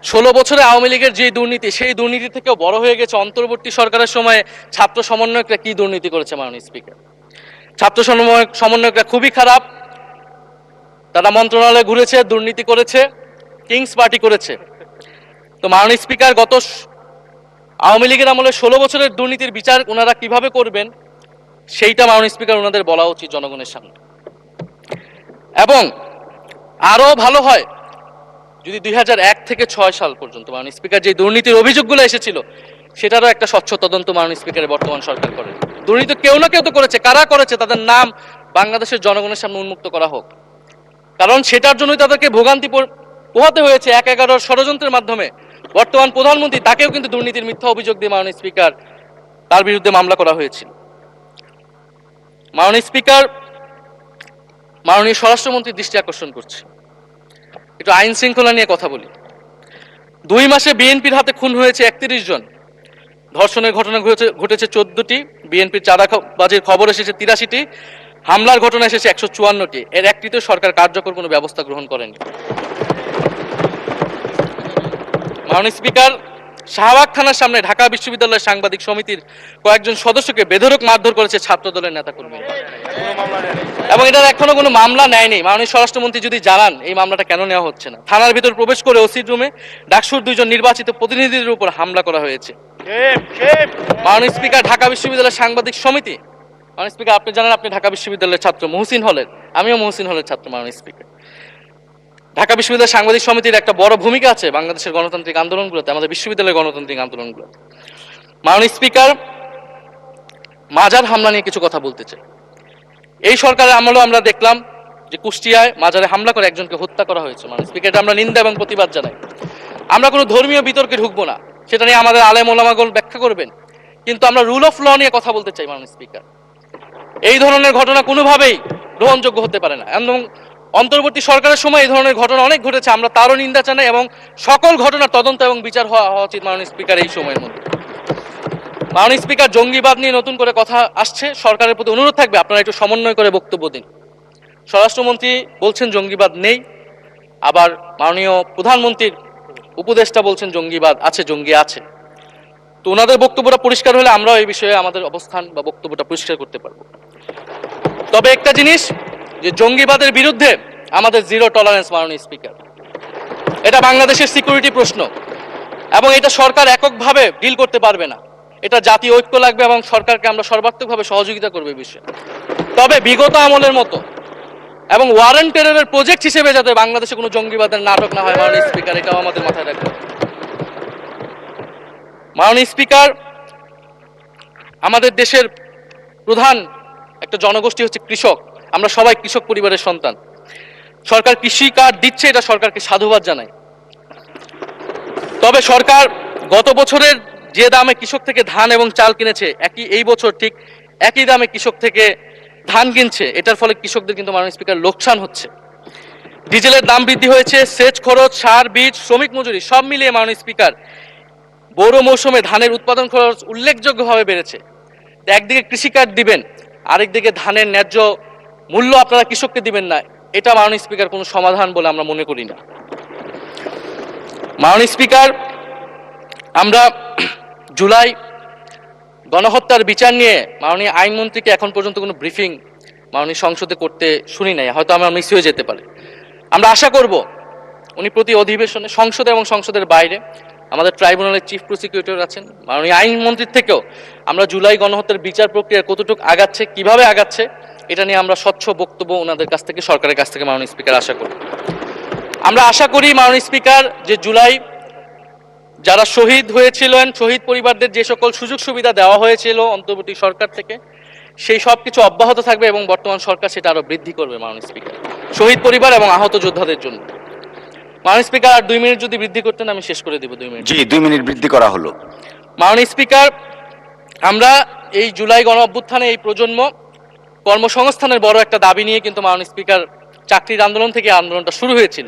Speaker 2: 16 বছরে আওয়ামী লীগের যে দুর্নীতি, সেই দুর্নীতি থেকেও বড় হয়ে গেছে অন্তর্বর্তী সরকারের সময় ছাত্র সমন্বয়করা কি দুর্নীতি করেছে মাননীয় স্পিকার। ছাত্র সমন্বয়করা খুবই খারাপ, তারা মন্ত্রণালয়ে ঘুরেছে, দুর্নীতি করেছে, কিংস পার্টি করেছে। তো মাননীয় স্পিকার, গত আওয়ামী লীগের আমলে 16 বছরের দুর্নীতির বিচার ওনারা কিভাবে করবেন সেইটা মাননীয় স্পিকার ওনাদের বলা উচিত জনগণের সামনে। এবং আরো ভালো হয় যদি 2001 থেকে 6 সাল পর্যন্ত মাননীয় স্পিকার যে দুর্নীতির অভিযোগগুলো এসেছিল সেটারও একটা স্বচ্ছ তদন্ত মাননীয় স্পিকারের বর্তমান সরকার করে। দুর্নীতি কেউ না কেউ তো করেছে, কারা করেছে তাদের নাম বাংলাদেশের জনগণের সামনে উন্মুক্ত করা হোক, কারণ সেটার জন্যই তাদেরকে ভোগান্তি পোহাতে হয়েছে 1/11 ষড়যন্ত্রের মাধ্যমে। বর্তমান প্রধানমন্ত্রী, তাকেও কিন্তু দুর্নীতির মিথ্যা অভিযোগ দিয়ে মাননীয় স্পিকার তার বিরুদ্ধে মামলা করা হয়েছিল। মাননীয় স্পিকার, মাননীয় স্বরাষ্ট্রমন্ত্রীর দৃষ্টি আকর্ষণ করছে, একটু আইন শৃঙ্খলা নিয়ে কথা বলি। 2 মাসে বিএনপির হাতে খুন হয়েছে 31 জন, ধর্ষণের ঘটনা ঘটেছে 14টি, বিএনপির চাঁদাবাজির খবর এসেছে 83টি, হামলার ঘটনা এসেছে 154টি। এর একটিতে সরকার কার্যকর কোনো ব্যবস্থা গ্রহণ করেনি। মাননীয় স্পিকার, শাহবাগ থানার সামনে ঢাকা বিশ্ববিদ্যালয়ের সাংবাদিক সমিতির কয়েকজন সদস্যকে বেধড়ক মারধর করেছে ছাত্র দলের নেতাকর্মী, এবং এটার এখনো কোনো মামলা নেয়নি। মাননীয় স্বরাষ্ট্রমন্ত্রী যদি জানান এই মামলাটা কেন নেওয়া হচ্ছে না। থানার ভিতর প্রবেশ করে ওসির রুমে ডাকসুর 2 জন নির্বাচিত প্রতিনিধিদের উপর হামলা করা হয়েছে। মাননীয় স্পিকার, ঢাকা বিশ্ববিদ্যালয়ের সাংবাদিক সমিতি, মাননীয় স্পিকার আপনি জানেন আপনি ঢাকা বিশ্ববিদ্যালয়ের ছাত্র, মহসিন হলের, আমিও মহসিন হলের ছাত্র। মাননীয় স্পিকার, ঢাকা বিশ্ববিদ্যালয়ের সাংবাদিক সমিতির একটা বড় ভূমিকা আছে বাংলাদেশের গণতান্ত্রিক আন্দোলনগুলোতে, আমাদের বিশ্ববিদ্যালয়ের গণতান্ত্রিক আন্দোলনগুলোতে। মাননীয় স্পিকার, মাজার হামলা নিয়ে কিছু কথা বলতে চাই। এই সরকারের আমলেও আমরা দেখলাম যে কুষ্টিয়ায় মাজারে হামলা করে একজনকে হত্যা করা হয়েছে। মাননীয় স্পিকার, এটা আমরা নিন্দা এবং প্রতিবাদ জানাই। আমরা কোনো ধর্মীয় বিতর্কে ঢুকবো না, সেটা নিয়ে আমাদের আলেম ওলামাগণ ব্যাখ্যা করবেন, কিন্তু আমরা রুল অফ ল নিয়ে কথা বলতে চাই। মাননীয় স্পিকার, এই ধরনের ঘটনা কোনোভাবেই গ্রহণযোগ্য হতে পারে না, এবং অন্তর্বর্তী সরকারের সময় এই ধরনের ঘটনা অনেক ঘটেছে, আমরা তারও নিন্দা জানাই, এবং সকল ঘটনার তদন্ত এবং বিচার হওয়া উচিত মাননীয় স্পিকার এই সময়ের মধ্যে। মাননীয় স্পিকার, জঙ্গিবাদ নিয়ে নতুন করে কথা আসছে, সরকারের প্রতি অনুরোধ থাকবে আপনারা একটু সমন্বয় করে বক্তব্য দিন। স্বরাষ্ট্রমন্ত্রী বলছেন জঙ্গিবাদ নেই, আবার মাননীয় প্রধানমন্ত্রীর উপদেষ্টা বলছেন জঙ্গিবাদ আছে, জঙ্গি আছে। তো ওনাদের বক্তব্যটা পরিষ্কার হলে আমরাও এই বিষয়ে আমাদের অবস্থান বা বক্তব্যটা পরিষ্কার করতে পারবো। তবে একটা জিনিস, যে জঙ্গিবাদের বিরুদ্ধে আমাদের জিরো টলারেন্স মাননীয় স্পিকার। এটা বাংলাদেশের সিকিউরিটি প্রশ্ন, এবং এটা সরকার এককভাবে ডিল করতে পারবে না, এটা জাতীয় ঐক্য লাগবে, এবং সরকারকে আমরা সর্বাত্মকভাবে সহযোগিতা করবে এই বিষয়ে। তবে বিগত আমলের মতো এবং ওয়ারেন্ট টেররের প্রজেক্ট হিসেবে যাতে বাংলাদেশে কোনো জঙ্গিবাদের নাটক না হয় মাননীয় স্পিকার, এটাও আমাদের মাথায় রাখবে। মাননীয় স্পিকার, আমাদের দেশের প্রধান একটা জনগোষ্ঠী হচ্ছে কৃষক, আমরা সবাই কৃষক পরিবারের সন্তান। সরকার কৃষি কার্ড দিচ্ছে, এটা সরকারকে সাধুবাদ জানাই। তবে সরকার গত বছরের যে দামে কৃষক থেকে ধান এবং চাল কিনেছে, এই বছর ঠিক একই দামে কৃষক থেকে ধান কিনছে, এটার ফলে কৃষকদের কিন্তু মাননীয় স্পিকার লোকসান হচ্ছে। ডিজেলের দাম বৃদ্ধি হয়েছে, সেচ খরচ, সার, বীজ, শ্রমিক মজুরি সব মিলিয়ে মাননীয় স্পিকার বড় মৌসুমে ধানের উৎপাদন খরচ উল্লেখযোগ্যভাবে বেড়েছে। একদিকে কৃষি কার্ড দিবেন, আরেকদিকে ধানের ন্যায্য মূল্য আপনারা কৃষককে দিবেন না, এটা মাননীয় স্পিকার কোনো সমাধান বলে আমরা মনে করি না। মাননীয় স্পিকার, আমরা জুলাই গণহত্যার বিচার নিয়ে মাননীয় আইনমন্ত্রীকে এখন পর্যন্ত কোনো ব্রিফিং মাননীয় সংসদে করতে শুনি নাই, হয়তো আমরা মিস হয়ে যেতে পারে। আমরা আশা করব উনি প্রতি অধিবেশনে সংসদে এবং সংসদের বাইরে, আমাদের ট্রাইব্যুনালের চিফ প্রসিকিউটর আছেন, মাননীয় আইনমন্ত্রীর থেকেও আমরা জুলাই গণহত্যার বিচার প্রক্রিয়া কতটুকু আগাচ্ছে, কিভাবে আগাচ্ছে, এটা নিয়ে আমরা স্বচ্ছ বক্তব্য ওনাদের কাছ থেকে, সরকারের কাছ থেকে মাননীয় স্পিকার আশা করি। আমরা আশা করি মাননীয় স্পিকার যে জুলাই যারা শহীদ হয়েছিলেন, শহীদ পরিবারদের যে সকল সুযোগ সুবিধা দেওয়া হয়েছিল অন্তর্বর্তী সরকার থেকে, সেই সব কিছু অব্যাহত থাকবে এবং বর্তমান সরকার সেটা আরো বৃদ্ধি করবে মাননীয় স্পিকার, শহীদ পরিবার এবং আহত যোদ্ধাদের জন্য। মাননীয় স্পিকার, আর 2 মিনিট যদি বৃদ্ধি করতেন আমি শেষ করে দিব। 2 মিনিট।
Speaker 1: জি, 2 মিনিট বৃদ্ধি করা হলো।
Speaker 2: মাননীয় স্পিকার, আমরা এই জুলাই গণ অভ্যুত্থানে এই প্রজন্ম কর্মসংস্থানের বড় একটা দাবি নিয়ে কিন্তু মাননীয় স্পিকার চাকরির আন্দোলন থেকে আন্দোলনটা শুরু হয়েছিল।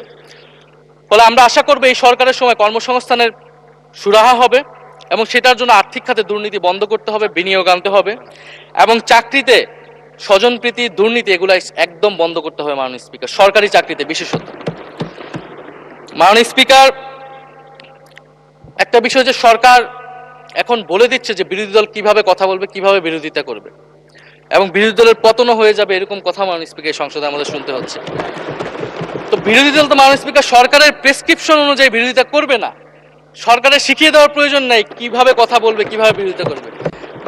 Speaker 2: ফলে আমরা আশা করব এই সরকারের সময় কর্মসংস্থানের সুরাহা হবে এবং সেটার জন্য আর্থিক খাতে দুর্নীতি বন্ধ করতে হবে, বিনিয়োগ আনতে হবে এবং চাকরিতে স্বজনপ্রীতি, দুর্নীতি এগুলো একদম বন্ধ করতে হবে মাননীয় স্পিকার, সরকারি চাকরিতে বিশেষত। মাননীয় স্পিকার, একটা বিষয় যে সরকার এখন বলে দিচ্ছে যে বিরোধী দল কিভাবে কথা বলবে, কিভাবে বিরোধিতা করবে এবং বিরোধী দলের পতনও হয়ে যাবে, এরকম কথা মাননীয় স্পিকার সংসদে আমাদের শুনতে হচ্ছে। তো বিরোধী দল তো মাননীয় স্পিকার সরকারের প্রেসক্রিপশন অনুযায়ী বিরোধিতা করবে না, সরকারের শিখিয়ে দেওয়ার প্রয়োজন নাই কিভাবে কথা বলবে, কিভাবে বিরোধিতা করবে।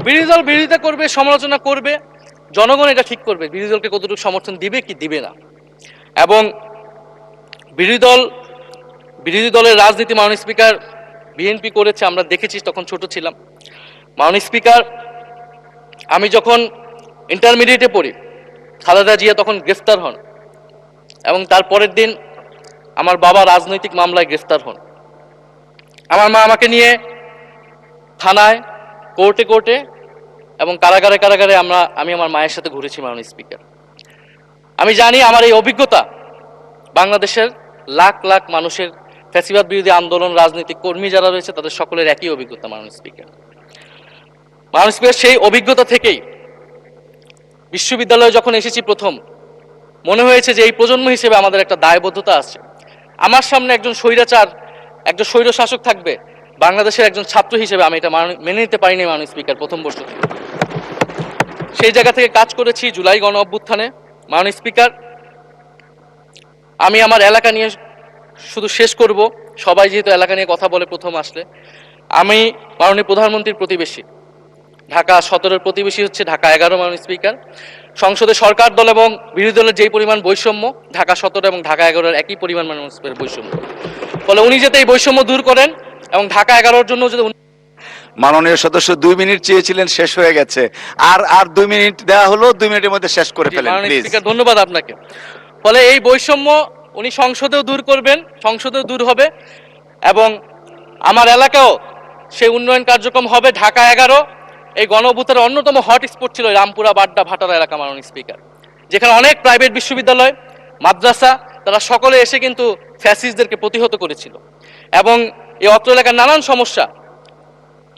Speaker 2: বিরোধী দল বিরোধিতা করবে, সমালোচনা করবে, জনগণ এটা ঠিক করবে বিরোধী দলকে কতটুকু সমর্থন দিবে কি দিবে না। এবং বিরোধী দলের রাজনীতি মাননীয় স্পিকার বিএনপি করেছে, আমরা দেখেছি, তখন ছোট ছিলাম। মাননীয় স্পিকার, আমি যখন ইন্টারমিডিয়েটে পড়ি, খালেদা জিয়া তখন গ্রেফতার হন এবং তার পরের দিন আমার বাবা রাজনৈতিক মামলায় গ্রেফতার হন। আমার মা আমাকে নিয়ে থানায়, কোর্টে কোর্টে এবং কারাগারে কারাগারে আমি আমার মায়ের সাথে ঘুরেছি মাননীয় স্পিকার। আমি জানি আমার এই অভিজ্ঞতা বাংলাদেশের লাখ লাখ মানুষের, ফ্যাসিবাদ বিরোধী আন্দোলন, রাজনৈতিক কর্মী যারা রয়েছে তাদের সকলের একই অভিজ্ঞতা মাননীয় স্পিকার। মাননীয় স্পিকার, সেই অভিজ্ঞতা থেকেই বিশ্ববিদ্যালয়ে যখন এসেছি প্রথম, মনে হয়েছে যে এই প্রজন্ম হিসেবে আমাদের একটা দায়বদ্ধতা আছে। আমার সামনে একজন স্বৈরাচার, একজন স্বৈর শাসক থাকবে, বাংলাদেশের একজন ছাত্র হিসেবে আমি এটা মেনে নিতে পারিনি মাননীয় স্পিকার প্রথম বর্ষ থেকে। সেই জায়গা থেকে কাজ করেছি জুলাই গণ অভ্যুত্থানে। মাননীয় স্পিকার, আমি আমার এলাকা নিয়ে শুধু শেষ করব, সবাই যেহেতু এলাকা নিয়ে কথা বলে প্রথম আসলে, আমি মাননীয় প্রধানমন্ত্রীর প্রতিবেশী, ঢাকা 17-এর প্রতিবেশী হচ্ছে ঢাকা 11 মাননীয় স্পিকার। সংসদে সরকার দল এবং বিরোধী দলের যেই পরিমাণ বৈষম্য, ঢাকা 17 এবং ঢাকা 11-এর একই পরিমাণ মাননীয় স্পিকার বৈষম্য। ফলে উনি যাতে এই বৈষম্য দূর করেন এবং ঢাকা 11-এর জন্য যদি
Speaker 1: মাননীয় সদস্য 2 মিনিট চেয়েছিলেন, শেষ হয়ে গেছে। আর 2 মিনিট দেওয়া হলো, 2 মিনিটের মধ্যে শেষ করে ফেলেন প্লিজ।
Speaker 2: স্পিকার, ধন্যবাদ আপনাকে। ফলে এই বৈষম্য উনি সংসদেও দূর করবেন, সংসদেও দূর হবে এবং আমার এলাকাও সেই উন্নয়ন কার্যক্রম হবে। ঢাকা 11 এই গণ অভ্যুত্থানের অন্যতম হটস্পট ছিল রামপুরা, বাড্ডা, ভাটারা এলাকা মাননীয় স্পিকার, যেখানে অনেক প্রাইভেট বিশ্ববিদ্যালয়, মাদ্রাসা, তারা সকলে এসে কিন্তু ফ্যাসিস্টদেরকে প্রতিহত করেছিল এবং এই অত্র এলাকার নানান সমস্যা।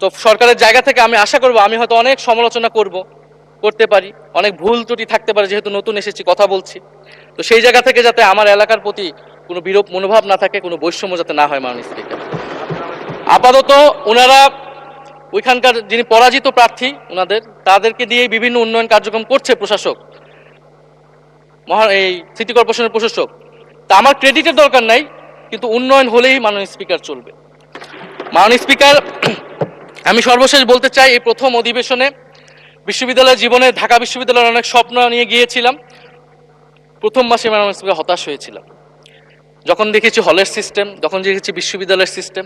Speaker 2: তো সরকারের জায়গা থেকে আমি আশা করব, আমি হয়তো অনেক সমালোচনা করতে পারি, অনেক ভুল ত্রুটি থাকতে পারে, যেহেতু নতুন এসেছি, কথা বলছি, তো সেই জায়গা থেকে যাতে আমার এলাকার প্রতি কোনো বিরূপ মনোভাব না থাকে, কোনো বৈষম্য যাতে না হয় মাননীয় স্পিকার। আপাতত ওনারা ওইখানকার যিনি পরাজিত প্রার্থী, তাদেরকে দিয়ে বিভিন্ন উন্নয়ন কার্যক্রম করছে প্রশাসক, এই সিটি কর্পোরেশনের প্রশাসক। তা আমার ক্রেডিটের দরকার নাই, কিন্তু উন্নয়ন হলেই মাননীয় স্পিকার চলবে। মাননীয় স্পিকার, আমি সর্বশেষ বলতে চাই, এই প্রথম অধিবেশনে বিশ্ববিদ্যালয় জীবনে ঢাকা বিশ্ববিদ্যালয়ের অনেক স্বপ্ন নিয়ে গিয়েছিলাম। প্রথম মাসে মাননীয় স্পিকার হতাশ হয়েছিলাম যখন দেখেছি হলের সিস্টেম, যখন দেখেছি বিশ্ববিদ্যালয়ের সিস্টেম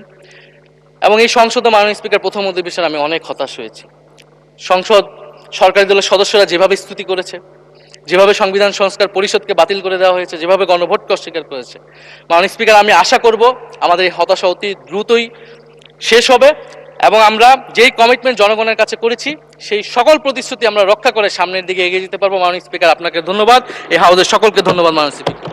Speaker 2: এবং এই সংসদে মাননীয় স্পিকার প্রথম অধিবেশনে আমি অনেক হতাশ হয়েছি। সংসদ, সরকারি দলের সদস্যরা যেভাবে স্তুতি করেছে, যেভাবে সংবিধান সংস্কার পরিষদকে বাতিল করে দেওয়া হয়েছে, যেভাবে গণভোটকে অস্বীকার করেছে, মাননীয় স্পিকার, আমি আশা করব আমাদের এই হতাশা অতি দ্রুতই শেষ হবে এবং আমরা যেই কমিটমেন্ট জনগণের কাছে করেছি সেই সকল প্রতিশ্রুতি আমরা রক্ষা করে সামনের দিকে এগিয়ে যেতে পারবো। মাননীয় স্পিকার, আপনাকে ধন্যবাদ, এই হাউসের সকলকে ধন্যবাদ মাননীয় স্পিকার।